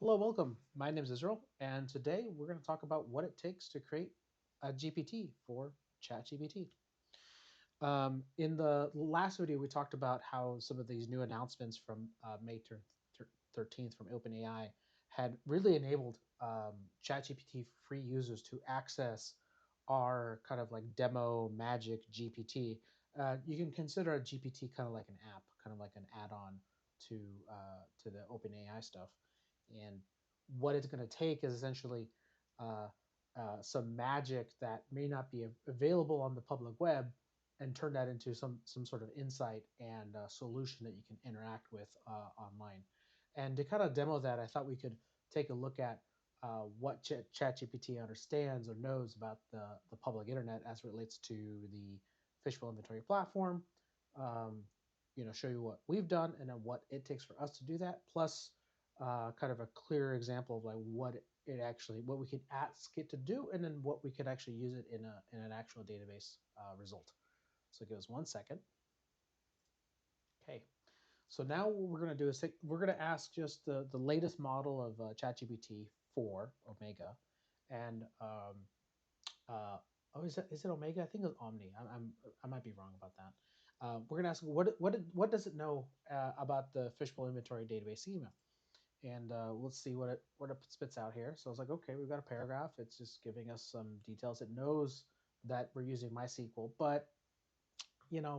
Hello, welcome. My name is Israel, and today we're going to talk about what it takes to create a GPT for ChatGPT. In the last video, we talked about how some of these new announcements from May 13th from OpenAI had really enabled ChatGPT free users to access our kind of like demo magic GPT. You can consider a GPT kind of like an app, kind of like an add-on to the OpenAI stuff. And what it's going to take is essentially uh, some magic that may not be available on the public web and turn that into some sort of insight and solution that you can interact with online. And to kind of demo that, I thought we could take a look at what ChatGPT understands or knows about the public internet as it relates to the Fishbowl Inventory platform. Um, show you what we've done and then what it takes for us to do that, plus kind of a clear example of like what we could ask it to do, and then what we could actually use it in an actual database result. So give us 1 second. Okay. So now what we're going to do is we're going to ask just the latest model of ChatGPT 4 Omega, and oh, is it Omega? I think it's Omni. I might be wrong about that. We're going to ask what does it know about the Fishbowl Inventory database schema, and let's see what it spits out here. So it's like, okay, we've got a paragraph. It's just giving us some details. It knows that we're using MySQL, but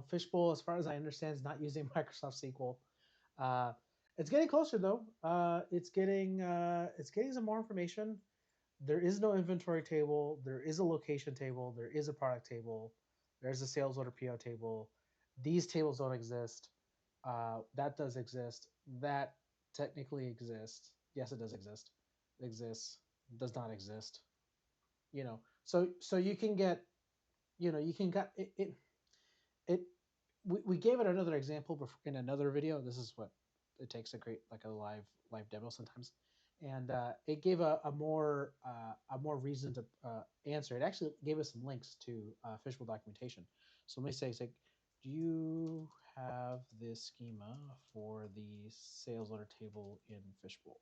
Fishbowl, as far as I understand, is not using Microsoft SQL. Uh, it's getting closer though. It's getting some more information. There is no inventory table. There is a location table. There is a product table. There's a sales order PO table. These tables don't exist. That does exist. That technically exists. Yes, it does exist. It exists. Does not exist. So you can get you can get it we gave it another example in another video. This is what it takes to create like a live demo sometimes, and it gave a more reason to answer. It actually gave us some links to Fishbowl documentation. So let me say, do you have this schema for the sales order table in Fishbowl?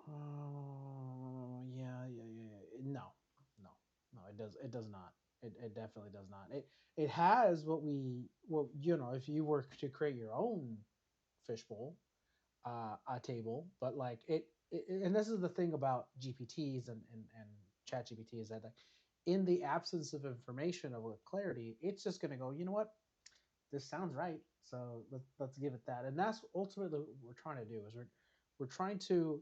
Oh, yeah. No, no, no. It does not. It definitely does not. It has if you were to create your own fishbowl, a table, but like and this is the thing about GPTs and Chat GPT is that like in the absence of information or with clarity, it's just going to go, you know what, this sounds right. So let's give it that. And that's ultimately what we're trying to do is we're trying to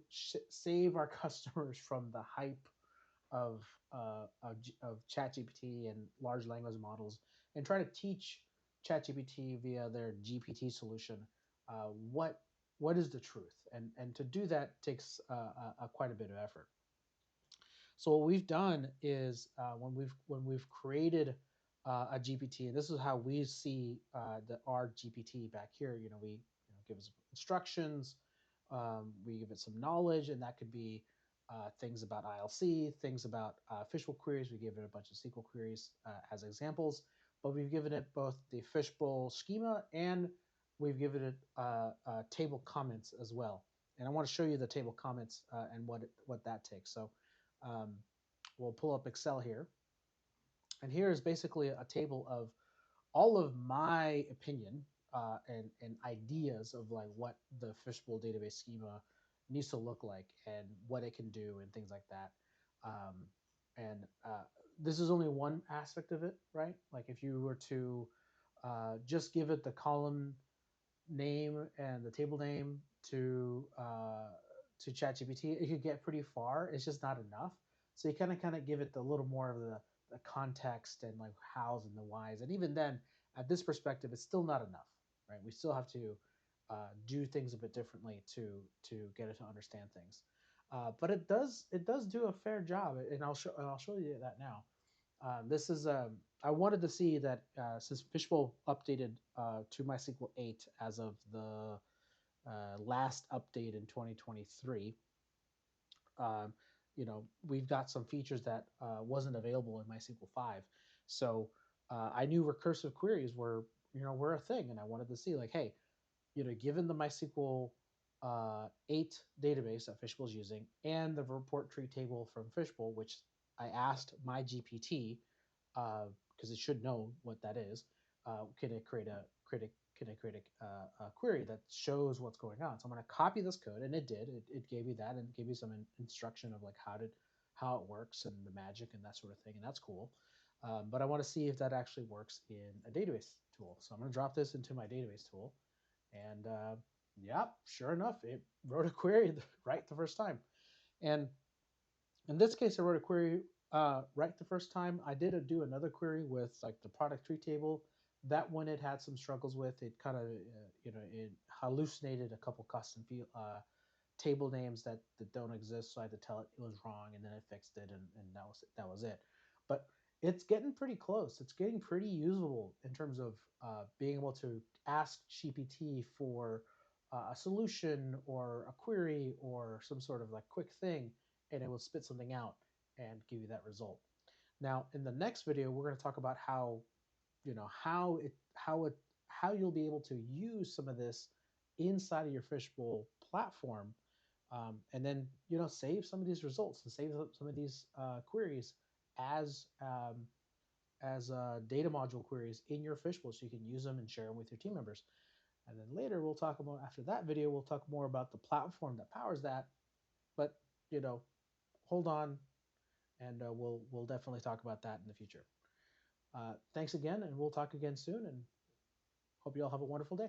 save our customers from the hype of ChatGPT and large language models, and try to teach ChatGPT via their GPT solution what is the truth. And to do that takes quite a bit of effort. So what we've done is when we've created a GPT, and this is how we see our GPT back here. We give us instructions, we give it some knowledge, and that could be things about ILC, things about fishbowl queries. We give it a bunch of SQL queries as examples, but we've given it both the fishbowl schema and we've given it table comments as well. And I want to show you the table comments and what that takes. So um, we'll pull up Excel here. And here is basically a table of all of my opinion and ideas of like what the fishbowl database schema needs to look like and what it can do and things like that. Um, and this is only one aspect of it, right? Like if you were to just give it the column name and the table name to ChatGPT, it could get pretty far. It's just not enough. So you kind of give it a little more of the context and like hows and the whys. And even then, at this perspective, it's still not enough, right? We still have to do things a bit differently to get it to understand things. But it does do a fair job, and I'll show you that now. This is I wanted to see that since Fishbowl updated to MySQL 8 as of the last update in 2023. Um, we've got some features that wasn't available in MySQL 5. So I knew recursive queries were a thing, and I wanted to see like, hey, given the MySQL 8 database that Fishbowl is using and the report tree table from Fishbowl, which I asked my GPT, because it should know what that is, can it create a query that shows what's going on? So I'm going to copy this code, and it did. It gave me that, and it gave me some instruction of like how it works and the magic and that sort of thing, and that's cool. But I want to see if that actually works in a database tool. So I'm going to drop this into my database tool, and yeah, sure enough, it wrote a query right the first time. And in this case, I wrote a query right the first time. I did do another query with like the product tree table. That one it had some struggles with. It kind of it hallucinated a couple custom table names that don't exist. So I had to tell it was wrong, and then it fixed it, and that was it. But it's getting pretty close. It's getting pretty usable in terms of being able to ask GPT for a solution or a query or some sort of like quick thing, and it will spit something out and give you that result. Now, in the next video, we're going to talk about how how you'll be able to use some of this inside of your Fishbowl platform, and then save some of these results and save some of these queries as data module queries in your Fishbowl, so you can use them and share them with your team members. And then later we'll talk about, after that video, we'll talk more about the platform that powers that. But hold on, and we'll definitely talk about that in the future. Thanks again, and we'll talk again soon. And hope you all have a wonderful day.